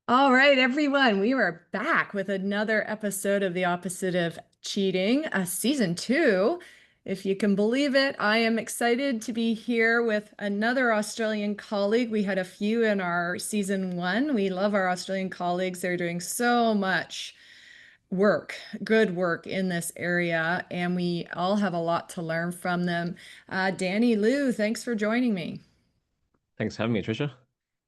All right, everyone, we are back with another episode of The Opposite of Cheating, season two. If you can believe it, I am excited to be here with another Australian colleague. We had a few in our season one. We love our Australian colleagues. They're doing so much work, good work in this area, and we all have a lot to learn from them. Danny Liu, thanks for joining me. Thanks for having me, Tricia.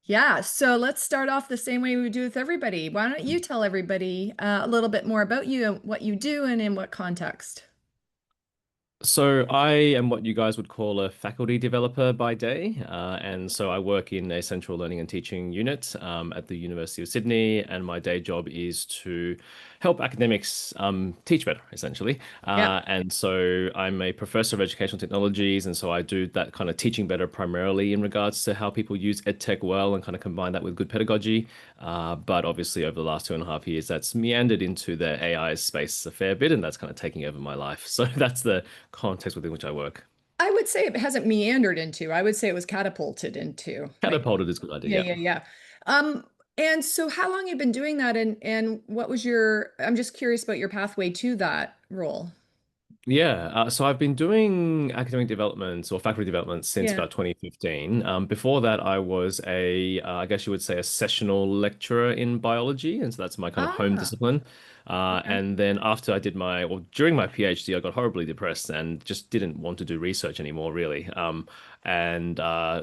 Yeah, so let's start off the same way we do with everybody. Why don't you tell everybody a little bit more about you and what you do and in what context? So I am what you guys would call a faculty developer by day, and so I work in a central learning and teaching unit at the University of Sydney, and my day job is to help academics teach better, essentially. Yeah. And so I'm a professor of educational technologies, and so I do that kind of teaching better primarily in regards to how people use edtech well and kind of combine that with good pedagogy. But obviously, over the last 2.5 years, that's meandered into the AI space a fair bit, and that's kind of taking over my life. So that's the context within which I work. I would say it hasn't meandered into, I would say it was catapulted into, right? Catapulted is a good idea. Yeah, Yeah. yeah, yeah. Um, and so how long have you been doing that and what was I'm just curious about your pathway to that role. Yeah, so I've been doing academic development or faculty development since Yeah. about 2015. Before that, I was I guess you would say, a sessional lecturer in biology, and so that's my kind of home Ah, discipline. okay. And then after I did or during my PhD, I got horribly depressed and just didn't want to do research anymore, really. And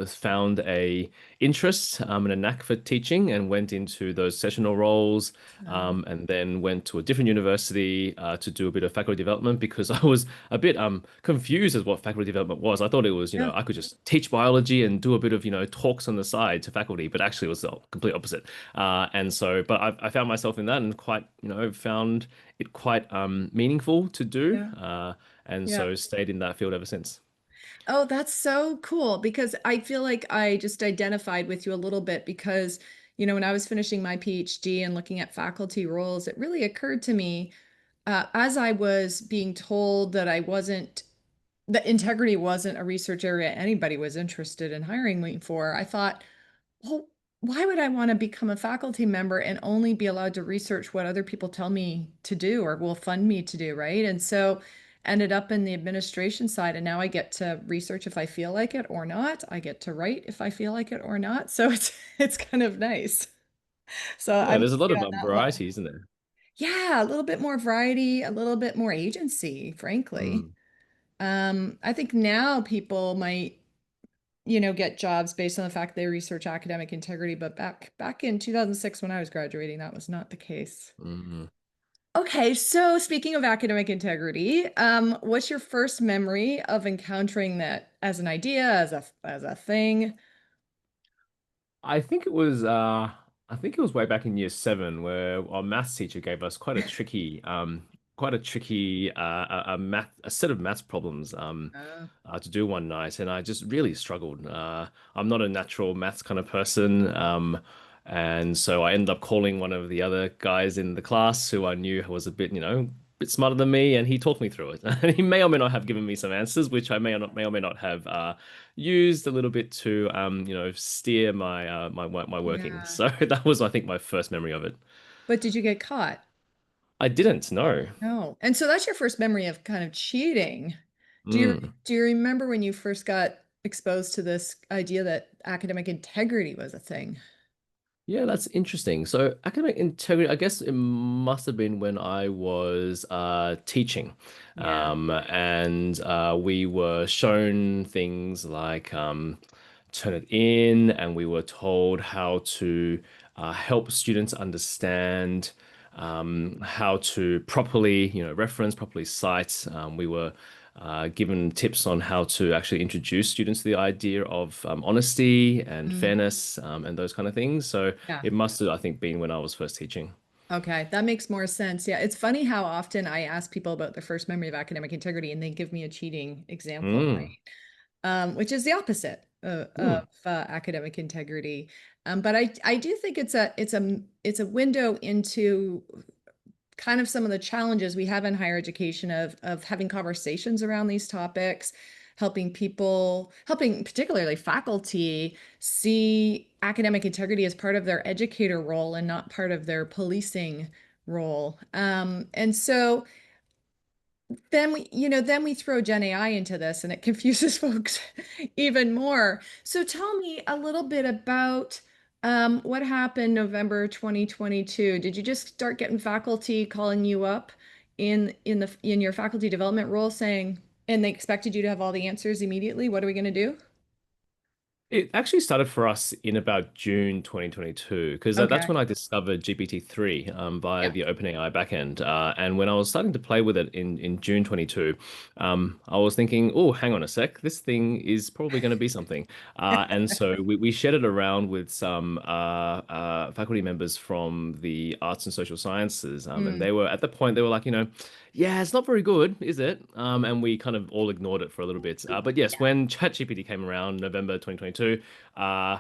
found a interest and a knack for teaching, and went into those sessional roles. Uh, And then went to a different university to do a bit of faculty development because I was a bit confused as what faculty development was. I thought it was, yeah. I could just teach biology and do a bit of, talks on the side to faculty, but actually it was the complete opposite. And so, but I found myself in that and quite, found it quite meaningful to do. Yeah. And Yeah. so stayed in that field ever since. Oh, that's so cool because I feel like I just identified with you a little bit because, when I was finishing my PhD and looking at faculty roles, it really occurred to me as I was being told that integrity wasn't a research area anybody was interested in hiring me for. I thought, well, why would I want to become a faculty member and only be allowed to research what other people tell me to do or will fund me to do, right? And so ended up in the administration side, and now I get to research if I feel like it or not. I get to write if I feel like it or not. So it's kind of nice. So Yeah, I'm there's a with lot you of on that one. variety, isn't there? Yeah, a little bit more variety, a little bit more agency, frankly. Mm. I think now people might get jobs based on the fact they research academic integrity, but back in 2006 when I was graduating, that was not the case. Mm. Okay, so speaking of academic integrity, what's your first memory of encountering that as an idea, as a thing? I think it was way back in year 7 where our maths teacher gave us quite a tricky a set of maths problems Uh, to do one night, and I just really struggled. I'm not a natural maths kind of person, and so I ended up calling one of the other guys in the class who I knew was a bit, bit smarter than me, and he talked me through it. And he may or may not have given me some answers, which I may or may not have used a little bit to steer my working. yeah. So that was, I think, my first memory of it. But did you get caught? I didn't know. No. And so that's your first memory of kind of cheating. Do you Mm. do you remember when you first got exposed to this idea that academic integrity was a thing? Yeah, that's interesting. So academic integrity, I guess it must have been when I was teaching. Yeah. And we were shown things like turn it in, and we were told how to help students understand how to properly, reference, properly cite. We were given tips on how to actually introduce students to the idea of honesty and Mm, fairness and those kind of things. So yeah. it must have, I think, been when I was first teaching. Okay, that makes more sense. Yeah, it's funny how often I ask people about their first memory of academic integrity and they give me a cheating example, right? Mm. Which is the opposite of Mm. academic integrity. But I do think it's a window into kind of some of the challenges we have in higher education of having conversations around these topics, helping particularly faculty, see academic integrity as part of their educator role and not part of their policing role. And so then we throw Gen AI into this and it confuses folks even more. So tell me a little bit about what happened November 2022. Did you just start getting faculty calling you up in your faculty development role saying, and they expected you to have all the answers immediately? What are we going to do? It actually started for us in about June 2022, because that's Okay. when I discovered GPT-3 via Yeah. the OpenAI backend. And when I was starting to play with it in June 22, I was thinking, oh, hang on a sec, this thing is probably going to be something. And so we shared it around with some faculty members from the arts and social sciences. And Mm, they were at the point, they were like, yeah, it's not very good, is it? And we kind of all ignored it for a little bit. But yes, yeah. when ChatGPT came around, November 2022, I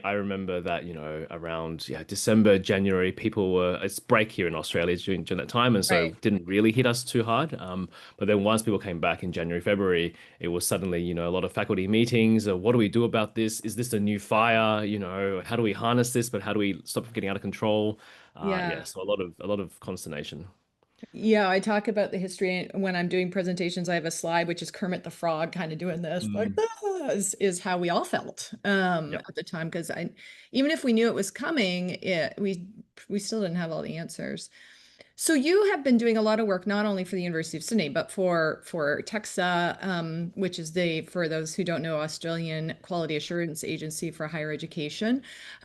remember that, around December, January, people were it's break here in Australia during that time, and so Right. it didn't really hit us too hard. But then once people came back in January, February, it was suddenly, a lot of faculty meetings. What do we do about this? Is this a new fire? How do we harness this? But how do we stop it from getting out of control? Yeah. Yeah, so a lot of consternation. Yeah, I talk about the history when I'm doing presentations. I have a slide which is Kermit the Frog kind of doing this, like Mm. this is how we all felt Yep. at the time because I even if we knew it was coming, we still didn't have all the answers. So you have been doing a lot of work not only for the University of Sydney, but for TEXA, which is for those who don't know, Australian Quality Assurance Agency for Higher Education.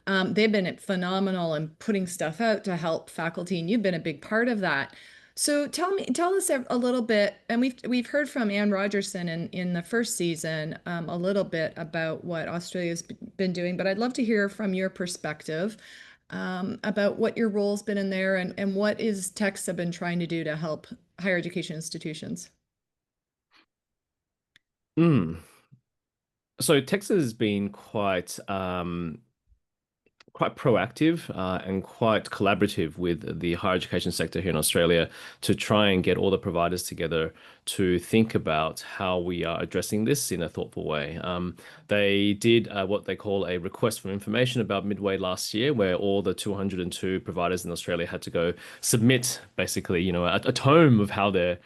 They've been phenomenal in putting stuff out to help faculty, and you've been a big part of that. So tell us a little bit, and we've heard from Anne Rogerson in the first season a little bit about what Australia's been doing, but I'd love to hear from your perspective about what your role's been in there and what is TEXA been trying to do to help higher education institutions. Mm. So Texas has been quite proactive and quite collaborative with the higher education sector here in Australia to try and get all the providers together to think about how we are addressing this in a thoughtful way. They did what they call a request for information about midway last year, where all the 202 providers in Australia had to go submit basically, a tome of how they're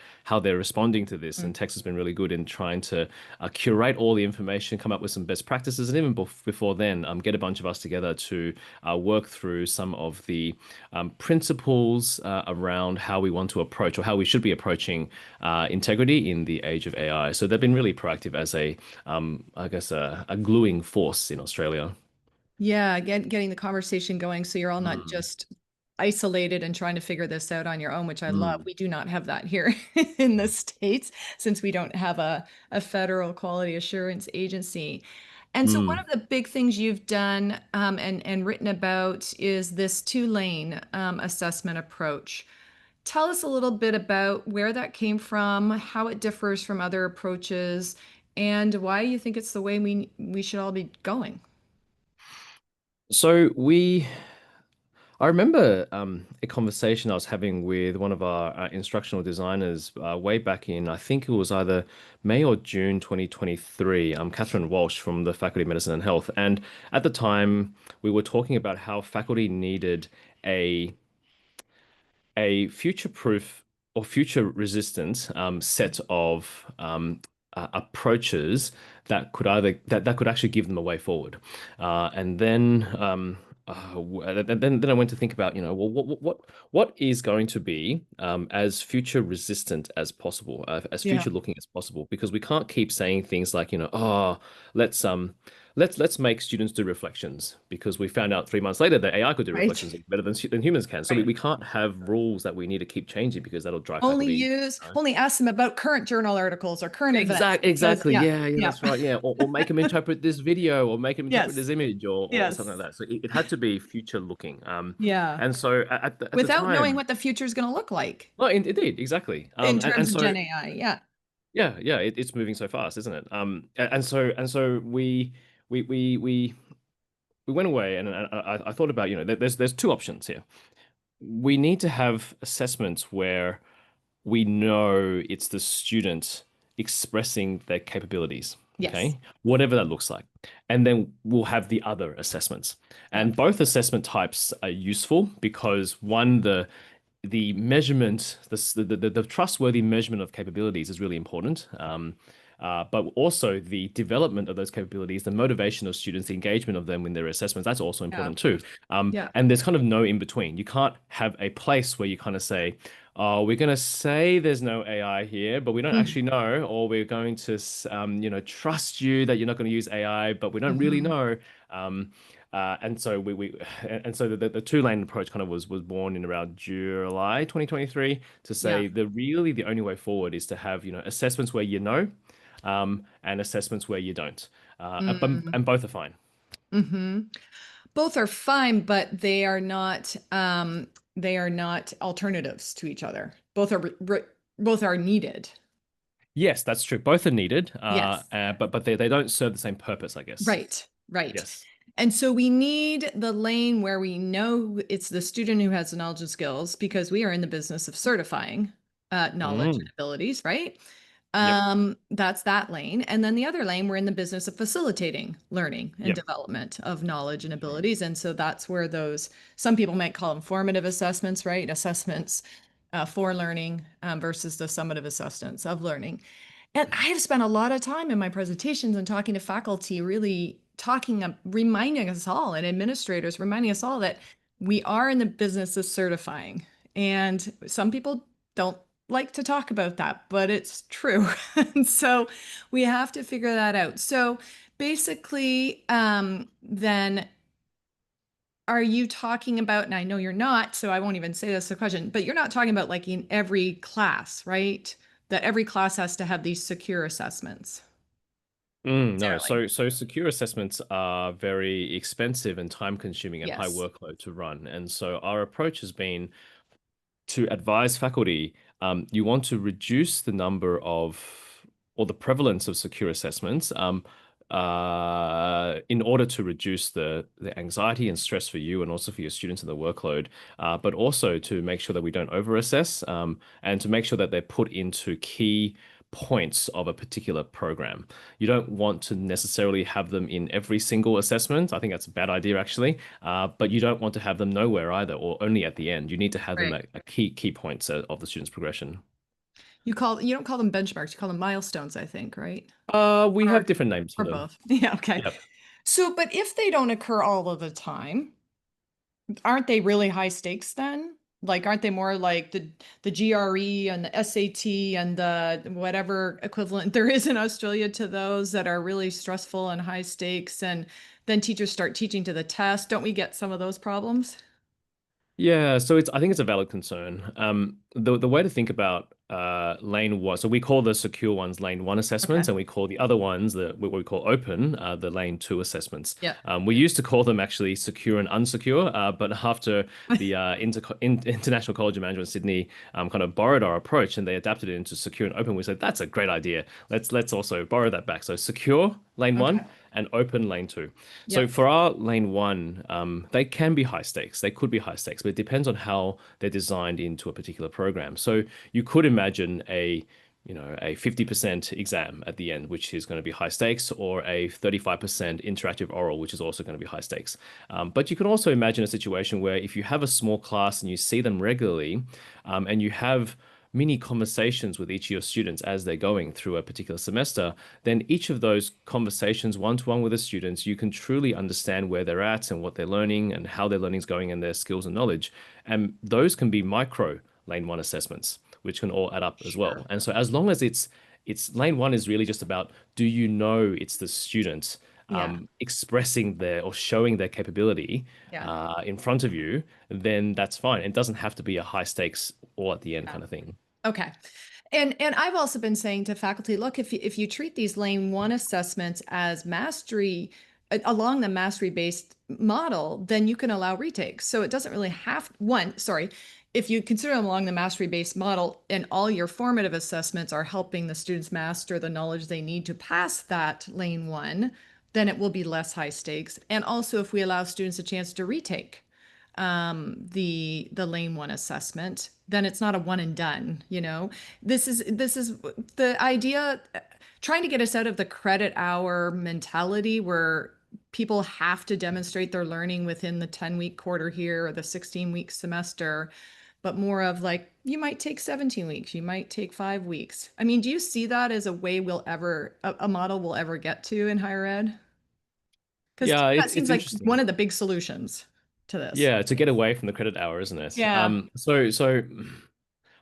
responding to this. Mm. And Tex has been really good in trying to curate all the information, come up with some best practices, and even before then, get a bunch of us together to work through some of the principles around how we want to approach or how we should be approaching integrity in the age of AI. So they've been really proactive as I guess, a gluing force in Australia. Yeah, getting the conversation going so you're all not Mm, just isolated and trying to figure this out on your own, which I love. mm, We do not have that here in the States since we don't have a federal quality assurance agency. And so one mm. of the big things you've done and written about is this two-lane assessment approach. Tell us a little bit about where that came from, how it differs from other approaches, and why you think it's the way we should all be going. So I remember a conversation I was having with one of our instructional designers way back in, I think it was either May or June 2023, Catherine Walsh from the Faculty of Medicine and Health. And at the time, we were talking about how faculty needed a a future-proof or future-resistant set of approaches that could actually give them a way forward. And then I went to think about, well, what is going to be as future resistant as possible, as Yeah, future looking as possible, because we can't keep saying things like, oh, let's let's make students do reflections because we found out 3 months later that AI could do right. reflections better than humans can. So we, Right. we can't have rules that we need to keep changing because that'll drive Only faculty. use, only ask them about current journal articles or current events because Exactly. yeah, Yeah, yeah, yeah. that's right. Yeah, or make them interpret this video, or make them interpret Yes. this image, or something Yes. like that. So it had to be future looking. Yeah. And so at the Without knowing time, what the future is going to look like well, indeed, exactly. in And terms of so Gen AI. Yeah. yeah, it's moving so fast, isn't it? And so we went away, and I thought about, there's two options here. We need to have assessments where we know it's the student expressing their capabilities. Yes. okay, whatever that looks like. And then we'll have the other assessments. Yep. And both assessment types are useful because one, the measurement, the trustworthy measurement of capabilities is really important. But also the development of those capabilities, the motivation of students, the engagement of them in their assessments, that's also Yeah. important too. Yeah. And there's kind of no in between. You can't have a place where you kind of say, oh, we're going to say there's no AI here, but we don't actually Mm-hmm. know, or we're going to, trust you that you're not going to use AI, but we don't really Mm-hmm. know. Um, and so so the two-lane approach kind of was born in around July 2023 to Yeah. say the only way forward is to have, assessments where you know, and assessments where you don't. And both are fine. Mm-hmm. Both are fine, but they are not alternatives to each other. Both are needed. Yes, that's true. Both are needed, Yes. but they don't serve the same purpose, I guess. Right. Right. Yes. And so we need the lane where we know it's the student who has the knowledge and skills because we are in the business of certifying knowledge and Mm. abilities, right? Yep. That's that lane. And then the other lane, we're in the business of facilitating learning and Yep. development of knowledge and Sure. abilities. And so that's where those, some people might call them formative assessments, right? Assessments for learning versus the summative assessments of learning. And I have spent a lot of time in my presentations and talking to faculty, really reminding us all, and administrators reminding us all that we are in the business of certifying. And some people don't like to talk about that, but it's true. And so we have to figure that out. So basically, then are you talking about, and I know you're not, so I won't even say this a question, but you're not talking about like in every class, right? That every class has to have these secure assessments No, necessarily. so secure assessments are very expensive and time consuming and high Yes. workload to run. And so our approach has been to advise faculty, you want to reduce the number of or the prevalence of secure assessments in order to reduce the anxiety and stress for you and also for your students and the workload, but also to make sure that we don't overassess and to make sure that they're put into key points of a particular program. You don't want to necessarily have them in every single assessment. I think that's a bad idea, actually. But you don't want to have them nowhere either, or only at the end. You need to have them Right. at key points of the student's progression. You don't call them benchmarks, you call them milestones, I think, right? We Or have different names for or them. both. Yeah, okay. Yep. So, but if they don't occur all of the time, aren't they really high stakes then? Like, aren't they more like the GRE and the SAT and the whatever equivalent there is in Australia to those that are really stressful and high stakes? And then teachers start teaching to the test. Don't we get some of those problems? Yeah, so I think it's a valid concern. The way to think about lane one, so we call the secure ones lane one assessments, Okay. and we call the other ones what we call open, the lane two assessments. Yeah. We used to call them actually secure and unsecure, but after the International College of Management Sydney kind of borrowed our approach and they adapted it into secure and open, we said that's a great idea. Let's also borrow that back. So secure lane Okay. one and open lane two. So Yep. for our lane one, they can be high stakes. They could be high stakes, but it depends on how they're designed into a particular program. So you could imagine a 50% exam at the end, which is going to be high stakes, or a 35% interactive oral, which is also going to be high stakes. But you can also imagine a situation where if you have a small class and you see them regularly, and you have mini conversations with each of your students as they're going through a particular semester, then each of those conversations, one-to-one with the students, you can truly understand where they're at and what they're learning and how their learning is going and their skills and knowledge. And those can be micro lane one assessments, which can all add up as well. Sure. And so as long as it's lane one is really just about, do you know it's the student Yeah. expressing their or showing their capability Yeah. in front of you, then that's fine. It doesn't have to be a high stakes all at the end Yeah. kind of thing. Okay. And I've also been saying to faculty, look, if you treat these lane one assessments as mastery along the mastery based model, then you can allow retakes. So it doesn't really have one, sorry, if you consider them along the mastery based model and all your formative assessments are helping the students master the knowledge they need to pass that lane one, then it will be less high stakes. And also if we allow students a chance to retake the lane one assessment, then it's not a one and done, you know. This is the idea, trying to get us out of the credit hour mentality where people have to demonstrate their learning within the 10-week quarter here or the 16-week semester, but more of like, you might take 17 weeks, you might take 5 weeks. I mean, do you see that as a way a model we'll ever get to in higher ed? Because Yeah, that it's seems like one interesting. of the big solutions to this. Yeah, to get away from the credit hour, isn't it? Yeah. So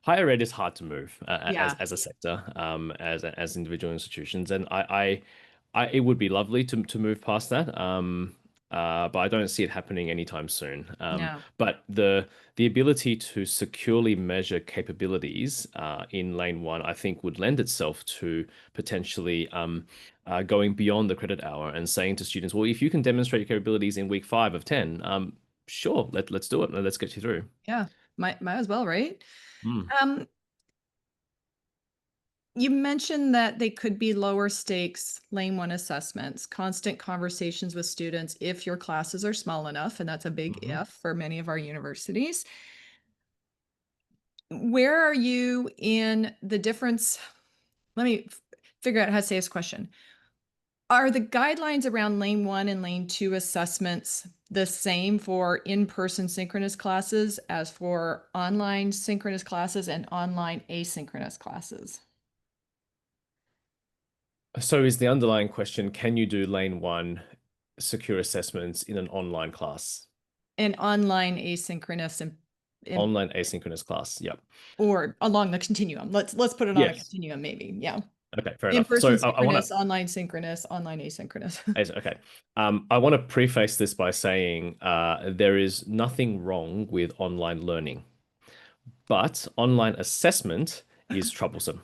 higher ed is hard to move Yeah. as a sector, as individual institutions, and it would be lovely to move past that. But I don't see it happening anytime soon. No. But the ability to securely measure capabilities in lane one, I think, would lend itself to potentially going beyond the credit hour and saying to students, well, if you can demonstrate your capabilities in week 5 of 10, sure, let's do it. Let's get you through. Yeah. Might as well, right? Mm. Um, you mentioned that they could be lower stakes lane one assessments, constant conversations with students if your classes are small enough, and that's a big Mhm. if for many of our universities. Where are you in the difference? Let me figure out how to say this question. Are the guidelines around lane one and lane two assessments the same for in-person synchronous classes as for online synchronous classes and online asynchronous classes? So is the underlying question, can you do lane one secure assessments in an online class? And online asynchronous and Online asynchronous class. Yep. or along the continuum. Let's put it on a Yes. continuum, maybe. Yeah. Okay, fair enough. In-person So I want synchronous, online synchronous, online asynchronous. to, okay. I want to preface this by saying there is nothing wrong with online learning, but online assessment is troublesome.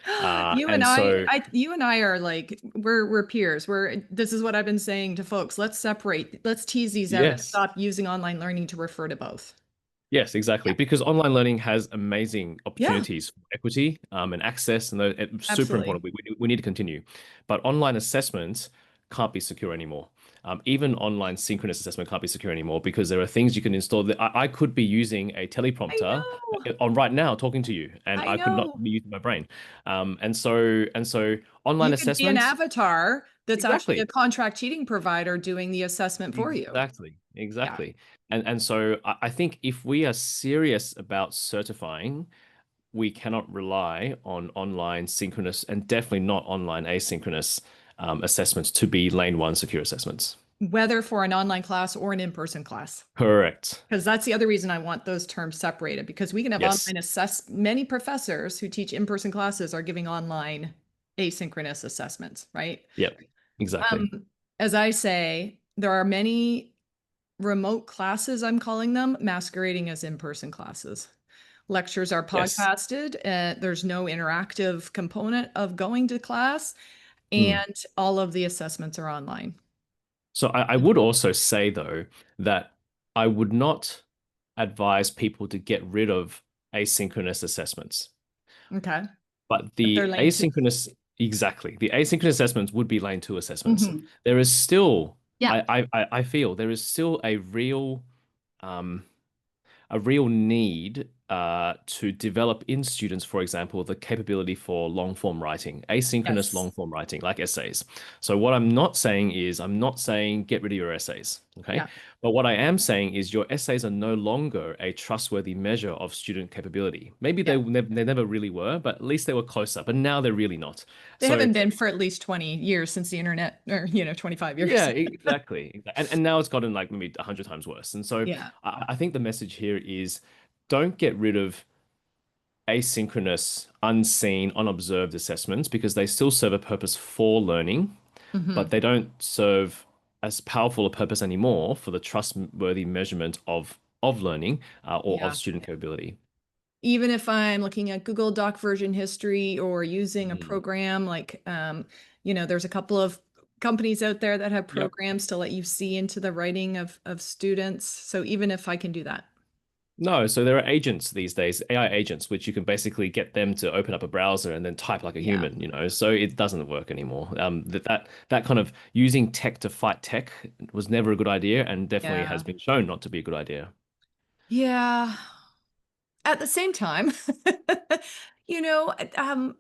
And so, You and I are like we're peers. This is what I've been saying to folks. Let's separate. Let's tease these out and yes. stop using online learning to refer to both. Yes, exactly. Yeah. Because online learning has amazing Yeah, opportunities for equity and access, and it's super absolutely. important. We need to continue. But online assessments can't be secure anymore. Even online synchronous assessment can't be secure anymore because there are things you can install that I could be using a I teleprompter know. on right now talking to you, and I I could not know. be using my brain. And so online You could be an assessments, avatar that's actually a exactly. contract cheating provider doing the assessment for you. Exactly, Yeah. exactly. And so I think if we are serious about certifying, we cannot rely on online synchronous and definitely not online asynchronous assessments to be lane one secure assessments. Whether for an online class or an in-person class. Correct. Because that's the other reason I want those terms separated, because we can have Yes. online assess many professors who teach in-person classes are giving online asynchronous assessments, right? Yep. Exactly. As I say, there are many remote classes, I'm calling them, masquerading as in-person classes. Lectures are Yes. podcasted, there's no interactive component of going to class, Mm. and all of the assessments are online. So I would also say though that I would not advise people to get rid of asynchronous assessments. Okay. But If they're the lane two. asynchronous, exactly, the asynchronous assessments would be lane two assessments. Mhm. There is still, Yeah. I feel there is still um, a real need to develop in students, for example, the capability for long form writing, asynchronous Yes. long form writing, like essays. So, what I'm not saying is, I'm not saying get rid of your essays, okay? Yeah. But what I am saying is, your essays are no longer a trustworthy measure of student capability. Maybe Yeah. they never really were, but at least they were closer. But now they're really not. They So, haven't been for at least 20 years since the internet, or, 25 yeah, years. exactly. And now it's gotten like maybe 100 times worse. And so Yeah. I think the message here is don't get rid of asynchronous, unseen, unobserved assessments because they still serve a purpose for learning, but Hmm. they don't serve as powerful a purpose anymore for the trustworthy measurement of learning or of Yeah. student capability. Even if I'm looking at Google Doc version history or using a Mm. program like, there's a couple of companies out there that have Yep. programs to let you see into the writing of students. So even if I can do that. No, so there are agents these days, AI agents, which you can basically get them to open up a browser and then type like a Yeah. human, So it doesn't work anymore. That kind of using tech to fight tech was never a good idea, and definitely has Yeah. been shown not to be a good idea. Yeah. At the same time,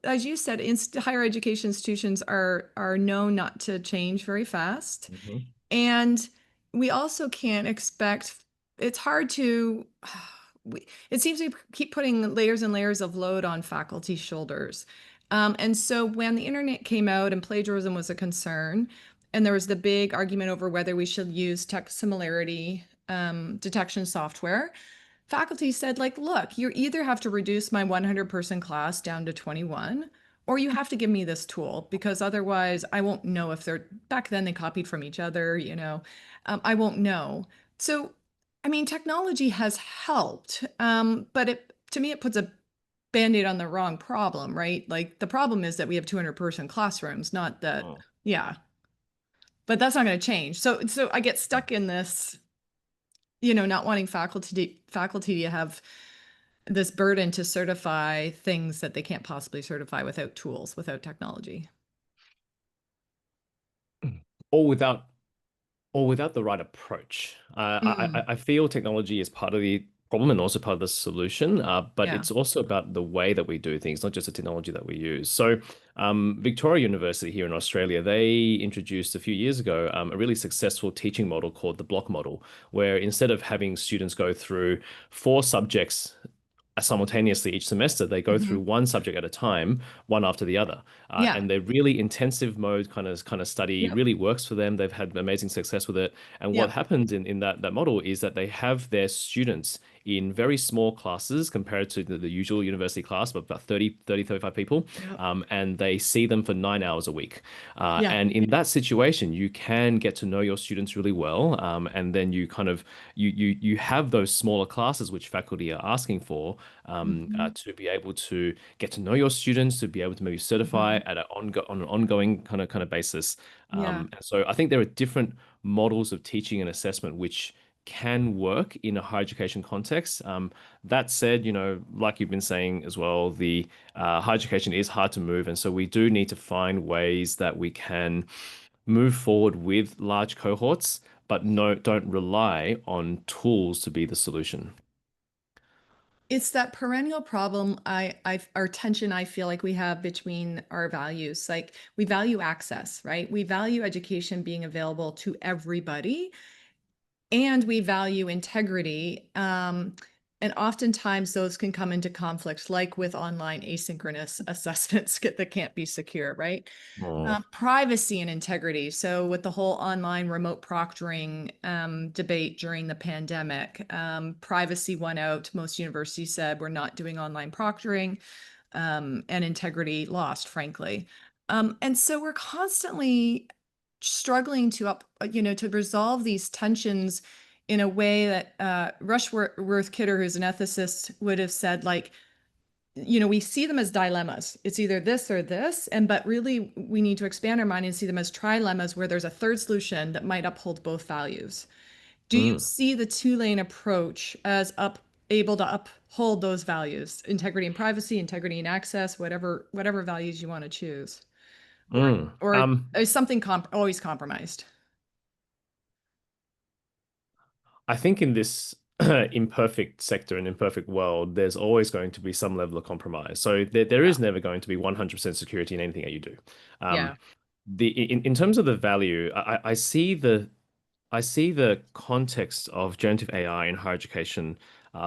as you said, higher education institutions are known not to change very fast. Mhm. And we also can't expect, it's hard to, it seems we keep putting layers and layers of load on faculty's shoulders. And so when the internet came out and plagiarism was a concern, and there was the big argument over whether we should use text similarity detection software, faculty said, like, look, you either have to reduce my 100-person class down to 21, or you have to give me this tool because otherwise I won't know if they're back then they copied from each other, I won't know. So, I mean, technology has helped, but to me, it puts a band-aid on the wrong problem, right? Like the problem is that we have 200-person classrooms, not that, Oh. yeah, but that's not going to change. So I get stuck in this, not wanting faculty to have this burden to certify things that they can't possibly certify without tools, without technology. Or without the right approach. Mm, I feel technology is part of the problem and also part of the solution, but yeah. it's also about the way that we do things, not just the technology that we use. So, Victoria University here in Australia, they introduced a few years ago a really successful teaching model called the block model, where instead of having students go through four subjects simultaneously each semester, they go through Hmm. one subject at a time, one after the other. Yeah. And their really intensive mode kind of study Yep. really works for them. They've had amazing success with it. And what Yep. happens in that model is that they have their students in very small classes compared to the usual university class of about 35 people. Yep. And they see them for 9 hours a week. Yeah. And in that situation, you can get to know your students really well. And then you kind of you have those smaller classes which faculty are asking for Hmm. to be able to get to know your students, to be able to maybe certify Hmm. at on an ongoing kind of basis. Yeah. And so I think there are different models of teaching and assessment which can work in a higher education context. That said, like you've been saying as well, the higher education is hard to move, and so we do need to find ways that we can move forward with large cohorts, but no, don't rely on tools to be the solution. It's that perennial problem our tension I feel like we have between our values. Like we value access, right? We value education being available to everybody, and we value integrity. And oftentimes those can come into conflict, like with online asynchronous assessments that can't be secure, right? Oh. Privacy and integrity. So, with the whole online remote proctoring debate during the pandemic, privacy won out. Most universities said we're not doing online proctoring, and integrity lost, frankly. And so, we're constantly struggling to resolve these tensions in a way that Rushworth Kidder, who's an ethicist, would have said, like, we see them as dilemmas. It's either this or this, but really we need to expand our mind and see them as trilemmas where there's a third solution that might uphold both values. Do you Mm, see the two-lane approach as able to uphold those values, integrity and privacy, integrity and access, whatever values you want to choose, or mm. or is something always compromised? I think in this imperfect sector and imperfect world, there's always going to be some level of compromise. So there Yeah. is never going to be 100% security in anything that you do. Um, Yeah. in terms of the value, I see the context of generative AI in higher education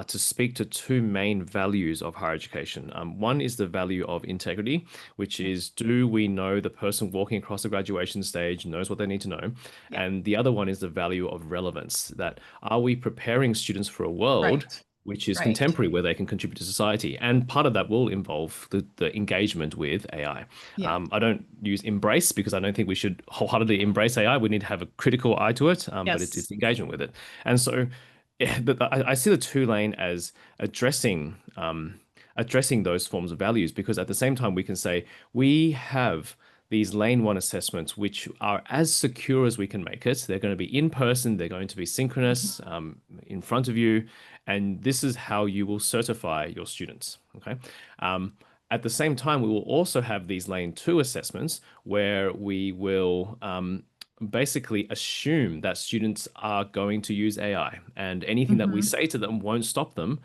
to speak to two main values of higher education. One is the value of integrity, which Yep. is, do we know the person walking across the graduation stage knows what they need to know? Yep. And the other one is the value of relevance, that are we preparing students for a world Right. which is Right. contemporary, where they can contribute to society? And part of that will involve the engagement with AI. Yeah. I don't use embrace because I don't think we should wholeheartedly embrace AI. We need to have a critical eye to it, but it's Yes. engagement with it. And so, yeah, I see the two lane as addressing those forms of values, because at the same time we can say we have these lane one assessments which are as secure as we can make it. They're going to be in person, they're going to be synchronous, Mhm. in front of you, and this is how you will certify your students. Okay. Um, at the same time, we will also have these lane two assessments where we will basically assume that students are going to use AI, and anything that we Hmm. say to them won't stop them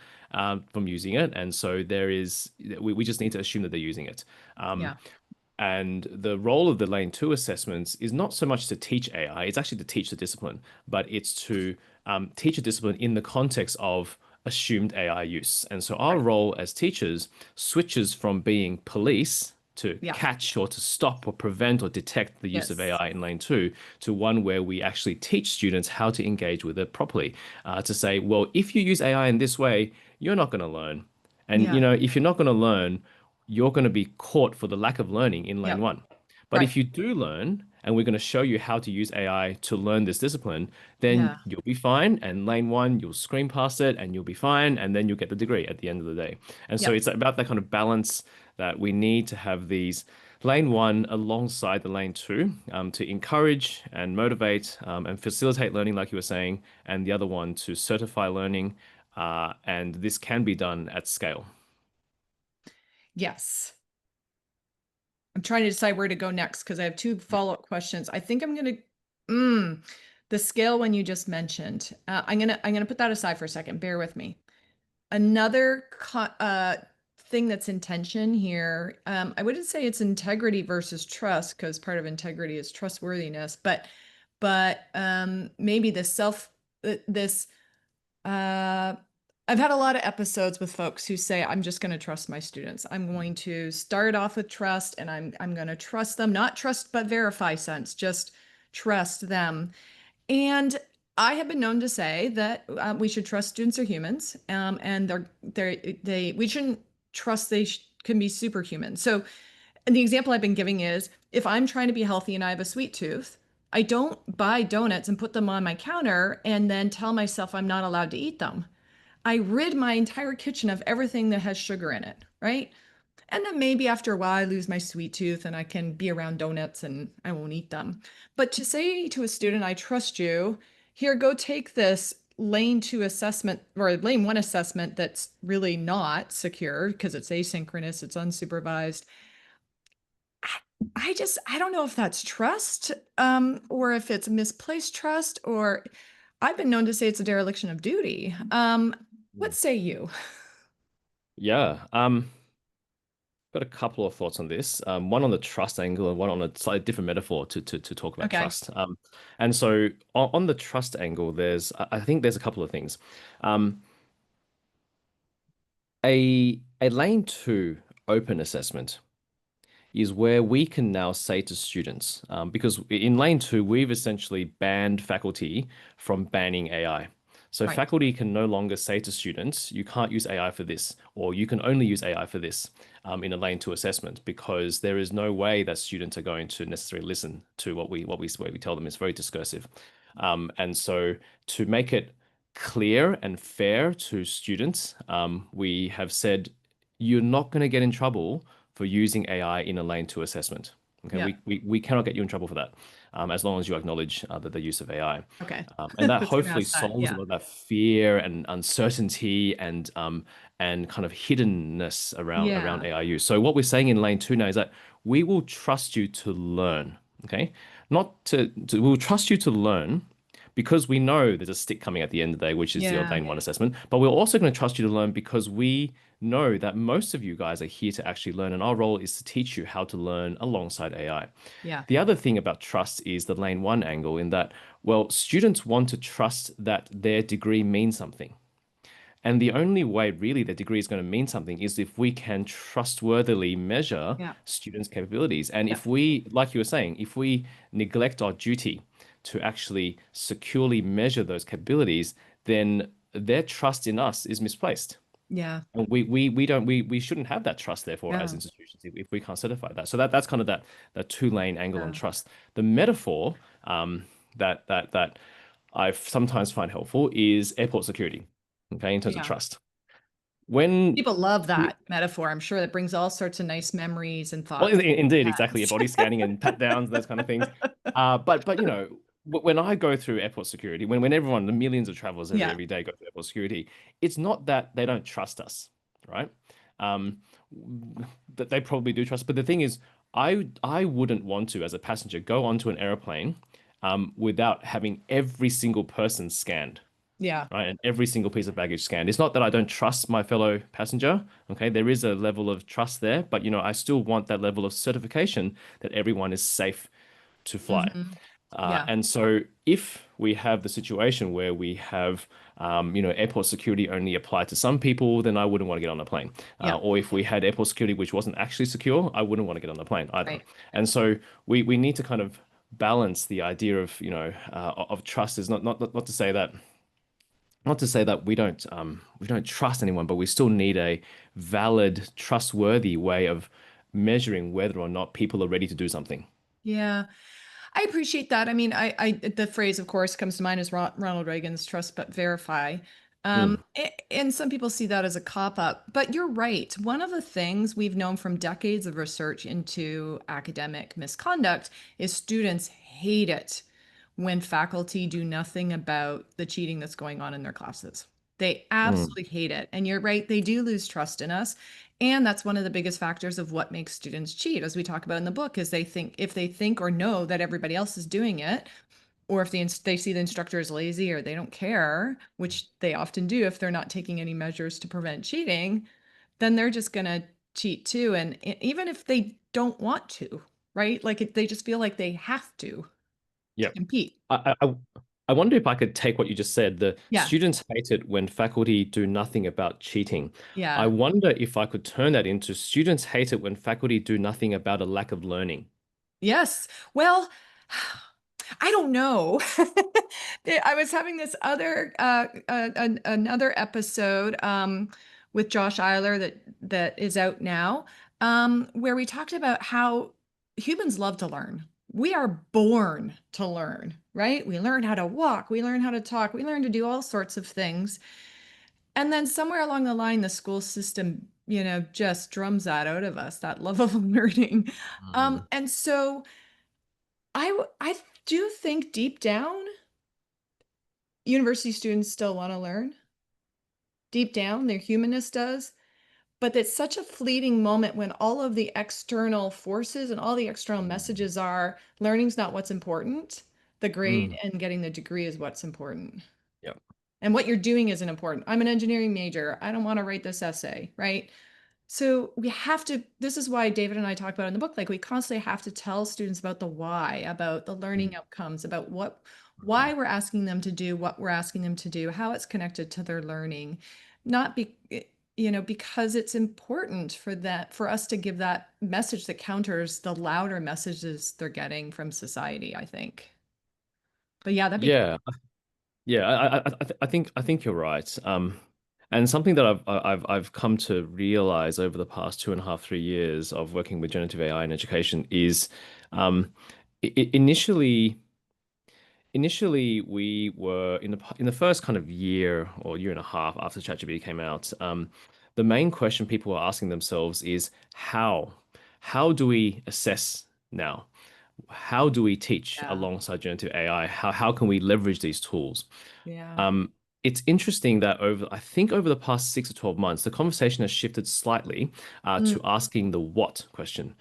from using it. And so we just need to assume that they're using it. Um, Yeah. and the role of the Lane 2 assessments is not so much to teach AI, it's actually to teach the discipline, but it's to teach a discipline in the context of assumed AI use. And so our Right. role as teachers switches from being police to Yeah. catch or to stop or prevent or detect the use of Yes. AI in Lane 2 to one where we actually teach students how to engage with it properly. To say, well, if you use AI in this way, you're not going to learn. And, Yeah. if you're not going to learn, you're going to be caught for the lack of learning in lane Yep. one. But Right. if you do learn, and we're going to show you how to use AI to learn this discipline, then Yeah. you'll be fine. And lane one, you'll screen past it and you'll be fine. And then you'll get the degree at the end of the day. And so Yep. it's about that kind of balance that we need to have these lane one alongside the lane two to encourage and motivate and facilitate learning, like you were saying, and the other one to certify learning. And this can be done at scale. Yes. I'm trying to decide where to go next because I have two follow-up questions. I think I'm gonna the scale one you just mentioned. I'm gonna put that aside for a second. Bear with me. Another thing that's in tension here. I wouldn't say it's integrity versus trust because part of integrity is trustworthiness, but maybe this uh, I've had a lot of episodes with folks who say, I'm just going to trust my students. I'm going to start off with trust and I'm going to trust them, not trust but verify sense, just trust them. And I have been known to say that we should trust students are humans, and we shouldn't trust can be superhuman. So, and the example I've been giving is if I'm trying to be healthy and I have a sweet tooth, I don't buy donuts and put them on my counter and then tell myself I'm not allowed to eat them. I rid my entire kitchen of everything that has sugar in it, right? And then maybe after a while, I lose my sweet tooth and I can be around donuts and I won't eat them. But to say to a student, I trust you, here, go take this lane two assessment or lane one assessment that's really not secure because it's asynchronous, it's unsupervised. I don't know if that's trust, or if it's misplaced trust, or I've been known to say it's a dereliction of duty. What Mm. say you? Yeah. Got a couple of thoughts on this. One on the trust angle and one on a slightly different metaphor to talk about Okay. trust. And so on the trust angle, I think there's a couple of things. Um, a lane two open assessment is where we can now say to students, because in lane two, we've essentially banned faculty from banning AI. So Right. faculty can no longer say to students, you can't use AI for this, or you can only use AI for this in a lane two assessment, because there is no way that students are going to necessarily listen to what we tell them. It's very discursive. And so to make it clear and fair to students, we have said, you're not going to get in trouble for using AI in a lane two assessment. Okay, Yeah. we cannot get you in trouble for that, as long as you acknowledge the use of AI. Okay. And I that was gonna hopefully ask that. solves a Yeah. lot of that fear and uncertainty and kind of hiddenness around Yeah. AI use. So what we're saying in lane two now is that we will trust you to learn. Okay, not we'll trust you to learn because we know there's a stick coming at the end of the day, which is the Yeah. lane one assessment. But we're also going to trust you to learn because we know that most of you guys are here to actually learn, and our role is to teach you how to learn alongside AI. Yeah. The other thing about trust is the lane one angle, in that, well, students want to trust that their degree means something. And the only way really the degree is going to mean something is if we can trustworthily measure Yeah. students' capabilities. And Yeah. if we, like you were saying, if we neglect our duty to actually securely measure those capabilities, then their trust in us is misplaced. Yeah. And we shouldn't have that trust, therefore, as Yeah. institutions, if we can't certify that. So that's kind of that two-lane angle on Yeah. trust. The metaphor that I sometimes find helpful is airport security, okay, in terms of Yeah. trust. When People love we, that metaphor. I'm sure that brings all sorts of nice memories and well, thoughts. indeed, exactly, Yes. body scanning and pat downs, those kind of things. But when I go through airport security, when everyone, the millions of travelers every Yeah. every day go through airport security, it's not that they don't trust us, right? Um, that they probably do trust. But the thing is, I wouldn't want to, as a passenger, go onto an airplane without having every single person scanned, Yeah. right? And every single piece of baggage scanned. It's not that I don't trust my fellow passenger. Okay, there is a level of trust there, but I still want that level of certification that everyone is safe to fly. Hmm. Yeah. And so if we have the situation where we have, airport security only apply to some people, then I wouldn't want to get on a plane. Yeah. Or if we had airport security which wasn't actually secure, I wouldn't want to get on a plane either. Right. And so we need to kind of balance the idea of, of trust is not to say that we don't trust anyone, but we still need a valid, trustworthy way of measuring whether or not people are ready to do something. Yeah. I appreciate that. I mean, the phrase, of course, comes to mind is Ronald Reagan's "trust but verify." Mm, And some people see that as a cop up, but you're right. One of the things we've known from decades of research into academic misconduct is students hate it when faculty do nothing about the cheating that's going on in their classes. They mm, absolutely hate it. And you're right, they do lose trust in us. And that's one of the biggest factors of what makes students cheat, as we talk about in the book, is they think if they think or know that everybody else is doing it, or if they see the instructor is lazy or they don't care, which they often do if they're not taking any measures to prevent cheating, then they're just going to cheat too. And even if they don't want to, right? Like they just feel like they have to yeah. compete. I wonder if I could take what you just said. The Yeah. students hate it when faculty do nothing about cheating. I Yeah. wonder if I could turn that into students hate it when faculty do nothing about a lack of learning. Yes. Well, I don't know. I was having this other another episode with Josh Eiler that is out now, where we talked about how humans love to learn. We are born to learn, right? We learn how to walk, we learn how to talk, we learn to do all sorts of things. And then somewhere along the line, the school system, just drums that out of us, that love of learning. Mm. And so I do think deep down, university students still want to learn. Deep down, their humanness does. But it's such a fleeting moment when all of the external forces and all the external messages are learning's not what's important. The grade Mm. and getting the degree is what's important. Yeah. And what you're doing isn't important. I'm an engineering major. I don't want to write this essay, right? So we have to, this is why David and I talk about in the book, like we constantly have to tell students about the why, about the learning outcomes, about Mm. why we're asking them to do what we're asking them to do, how it's connected to their learning, not be, because it's important for that, for us to give that message that counters the louder messages they're getting from society, I think. But yeah, that'd be Yeah. Yeah, I think you're right. And something that I've come to realize over the past 2.5, 3 years of working with generative AI in education is, um, initially. Initially, we were in the first kind of year or year and a half after ChatGPT came out. The main question people were asking themselves is how? How do we assess now? How do we teach yeah, alongside generative AI? How can we leverage these tools? yeah. Um, it's interesting that I think over the past 6 to 12 months, the conversation has shifted slightly Mm, to asking the what question.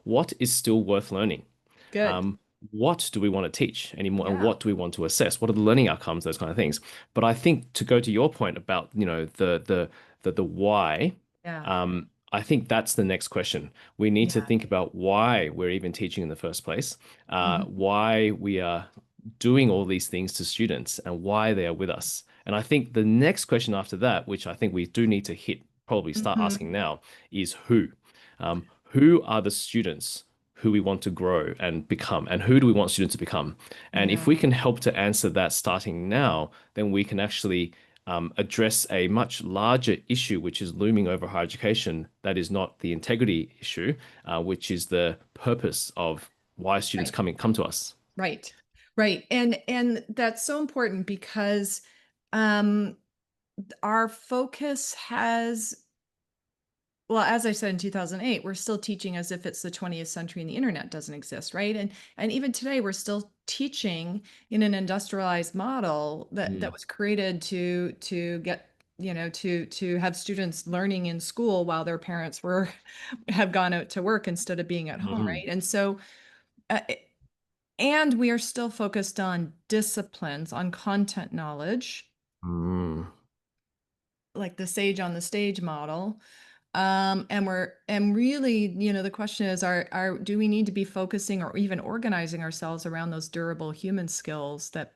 What is still worth learning? good. Um, what do we want to teach anymore, and Yeah, what do we want to assess? What are the learning outcomes? Those kind of things. But I think to go to your point about the why, yeah. I think that's the next question. We need to Yeah. think about why we're even teaching in the first place, Mhm. why we are doing all these things to students, and why they are with us. And I think the next question after that, which I think we do need to probably start Mhm. asking now, is who? Who are the students who we want to grow and become, and who do we want students to become? And if Yeah. we can help to answer that starting now, then we can actually address a much larger issue which is looming over higher education. That is not the integrity issue, which is the purpose of why students Right. come to us. Right. Right. And that's so important because um our focus has, well, as I said in 2008, we're still teaching as if it's the 20th century and the internet doesn't exist, right? And even today we're still teaching in an industrialized model that Mm. was created to get, to have students learning in school while their parents were have gone out to work instead of being at home, Mhm. right? And so uh, And we are still focused on disciplines, on content knowledge, Mm. like the sage on the stage model. And really, the question is, do we need to be focusing or even organizing ourselves around those durable human skills that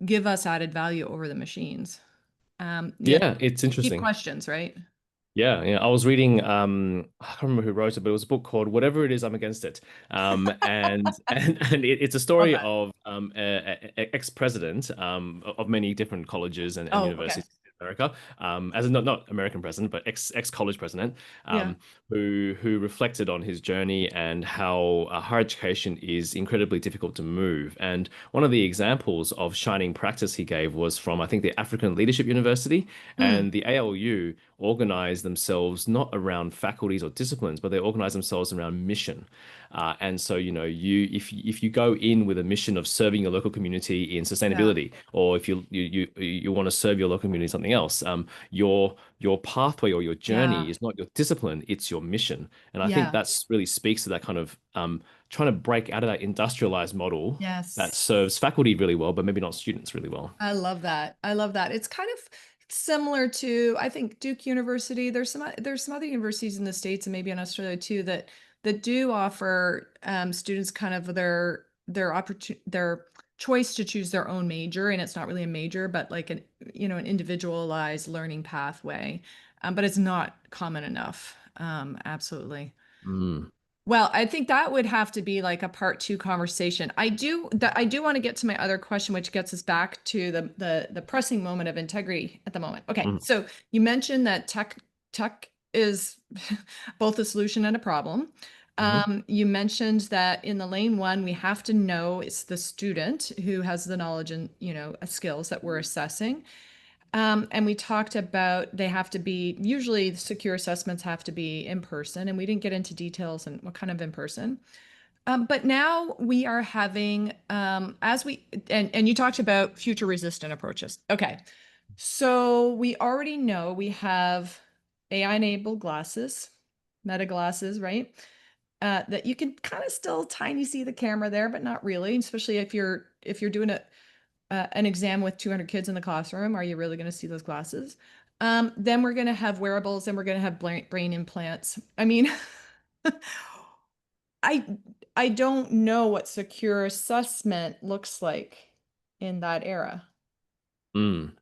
give us added value over the machines? Yeah, it's Deep interesting. questions, right? Yeah, yeah. I was reading I can't remember who wrote it, but it was a book called Whatever It Is, I'm Against It. And it's a Love story that. of ex-president of many different colleges and Oh, okay. universities in America, as a not American president, but ex-college president, Yeah. who reflected on his journey and how higher education is incredibly difficult to move. And one of the examples of shining practice he gave was from, I think, the African Leadership University, Hmm. and the ALU organize themselves not around faculties or disciplines, but they organize themselves around mission. And so, if you go in with a mission of serving your local community in Yeah. sustainability, or if you want to serve your local community in something else, your pathway or your Yeah. journey is not your discipline, it's your mission. And I think Yeah. that's really speaks to that kind of trying to break out of that industrialized model that Yes. serves faculty really well, but maybe not students really well. I love that. I love that. It's kind of similar to, I think, Duke University. There's some other universities in the States and maybe in Australia too that do offer students kind of their choice to choose their own major, and it's not really a major, but like an individualized learning pathway. But it's not common enough. Absolutely. Mm, Well, I think that would have to be like a part two conversation. I do want to get to my other question, which gets us back to the pressing moment of integrity at the moment. Okay, mm, so you mentioned that tech is both a solution and a problem. mhm, You mentioned that in the lane one, we have to know it's the student who has the knowledge and skills that we're assessing. And we talked about they have to be usually secure assessments have to be in person, and we didn't get into details and what kind of in person. But now we are having as we and you talked about future resistant approaches. Okay, so we already know we have AI enabled glasses, meta glasses, right? That you can kind of still tiny see the camera there, but not really, especially if you're doing an exam with 200 kids in the classroom. Are you really going to see those glasses? Then we're going to have wearables and we're going to have brain implants. I mean, I I don't know what secure assessment looks like in that era. mm.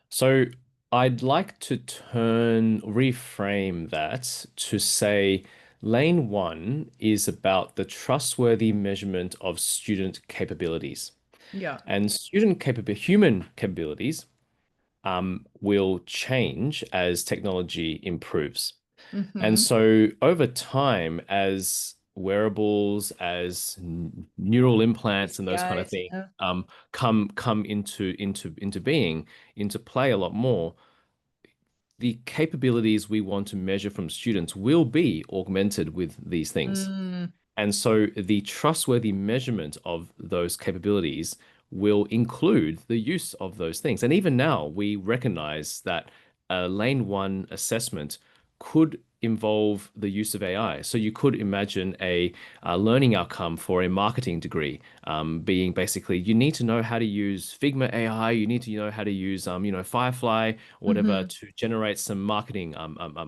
So I'd like to reframe that to say lane one is about the trustworthy measurement of student capabilities. Yeah. And human capabilities will change as technology improves. And Mm-hmm. so over time, as wearables, as neural implants and those kind of APIs. things Yeah. come into being, into play a lot more, the capabilities we want to measure from students will be augmented with these things. Mm, And so the trustworthy measurement of those capabilities will include the use of those things. And even now, we recognize that a lane one assessment could involve the use of AI. So you could imagine a learning outcome for a marketing degree, being basically you need to know how to use Figma AI, you need to know how to use Firefly or whatever mm-hmm. to generate some marketing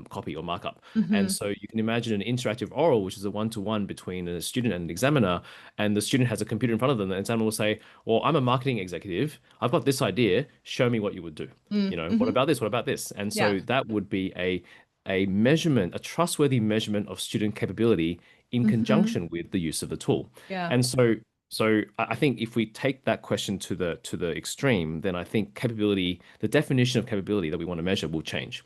copy or markup. And Mm-hmm. so you can imagine an interactive oral, which is a one-to-one between a student and an examiner, and the student has a computer in front of them. The examiner will say, "Well, I'm a marketing executive. I've got this idea. Show me what you would do. What Mm-hmm. about this? What about this?" And Yeah. so that would be a measurement, a trustworthy measurement of student capability in Mm-hmm. conjunction with the use of the tool. Yeah. And so I think if we take that question to the extreme, then I think capability, the definition of capability that we want to measure will change.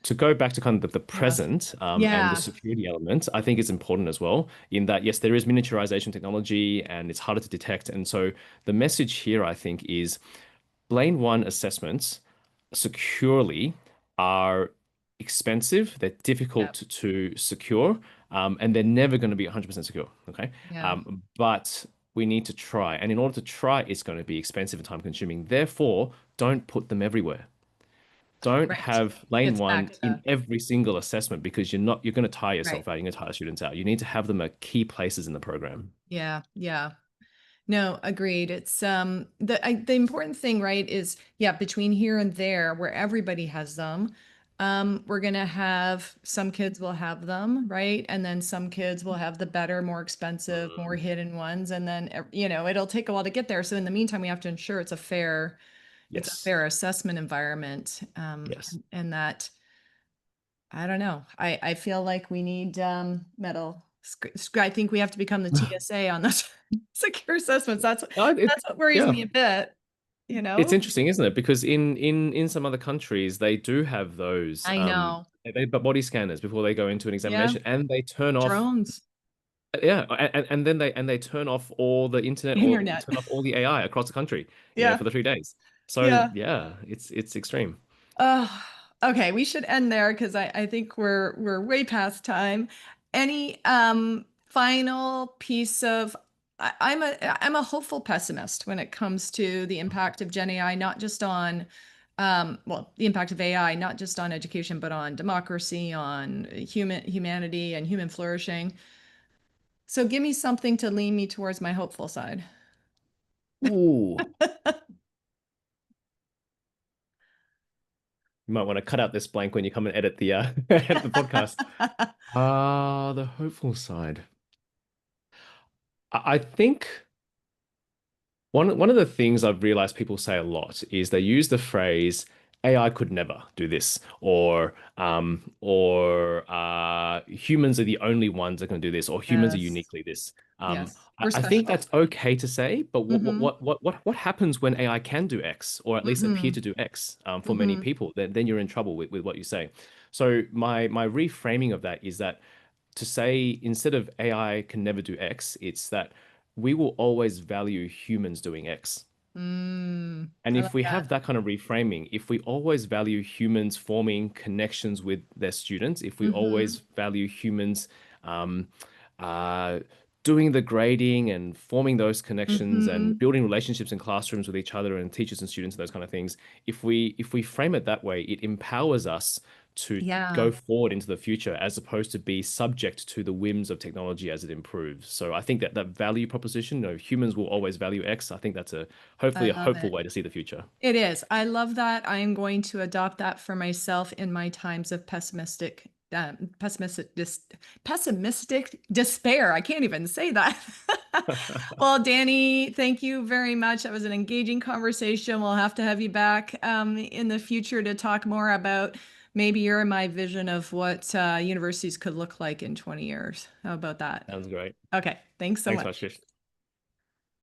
To go back to kind of the Yes. present and the Yeah. security element, I think it's important as well in that, yes, there is miniaturization technology and it's harder to detect. And so the message here, I think, is Lane one assessments securely are expensive, they're Yeah. difficult to secure, and they're never going to be 100% secure. Okay. Yeah. But we need to try. And in order to try, it's going to be expensive and time consuming. Therefore, don't put them everywhere. Don't Right. have lane Gets one back in to, every single assessment because you're going to tire right. yourself out. You're going to tire students out. You need to have them at key places in the program. Yeah. Yeah. No, agreed. It's the important thing, right, is yeah, between here and there, where everybody has them, we're gonna have some kids will have them, right? And then some kids will have the better, more expensive, more Mm, hidden ones, and then it'll take a while to get there. So in the meantime, we have to ensure it's a yes. fair assessment environment, Yes. and that I don't know. I feel like we need metal. I think we have to become the TSA on this secure assessments. That's what worries Yeah. me a bit, It's you know? interesting, isn't it? Because in some other countries, they do have those I know. body scanners before they go into an Yeah. examination, and they turn off. Drones, Yeah, and then they turn off all the internet or internet. turn off all the AI across the country, Yeah. for the 3 days. So Yeah. yeah, it's extreme. Oh, okay. We should end there because I think we're way past time. Any final piece of I'm a hopeful pessimist when it comes to the impact of Gen AI, not just on well, the impact of AI, not just on education, but on democracy, on humanity and human flourishing. So give me something to lean me towards my hopeful side. Ooh, you might want to cut out this blank when you come and edit the edit the podcast. The hopeful side. I think. One of the things I've realized people say a lot is they use the phrase AI could never do this, or humans are the only ones that can do this, or humans are Yes. uniquely this. Yes. I, We're I think special. that's okay to say, but Mm-hmm. what happens when AI can do X, or at least appear Mm-hmm. to do X, for many Mm-hmm. people? Then you're in trouble with what you say. So my reframing of that is that to say instead of AI can never do X, it's that we will always value humans doing X. And I if like we that. have that kind of reframing, if we always value humans forming connections with their students, if we Mm-hmm. always value humans um, uh, doing the grading and forming those connections and Mm-hmm. building relationships in classrooms with each other and teachers and students and those kind of things, if we frame it that way, it empowers us to Yeah, go forward into the future as opposed to be subject to the whims of technology as it improves. So I think that that value proposition, humans will always value X. I think that's I hopefully a love hopeful it. way to see the future. It is. I love that. I am going to adopt that for myself in my times of pessimistic despair. I can't even say that. Well, Danny, thank you very much. That was an engaging conversation. We'll have to have you back in the future to talk more about maybe your and my vision of what universities could look like in 20 years. How about that? Sounds great. Okay, thanks so Thanks much, much. Trish.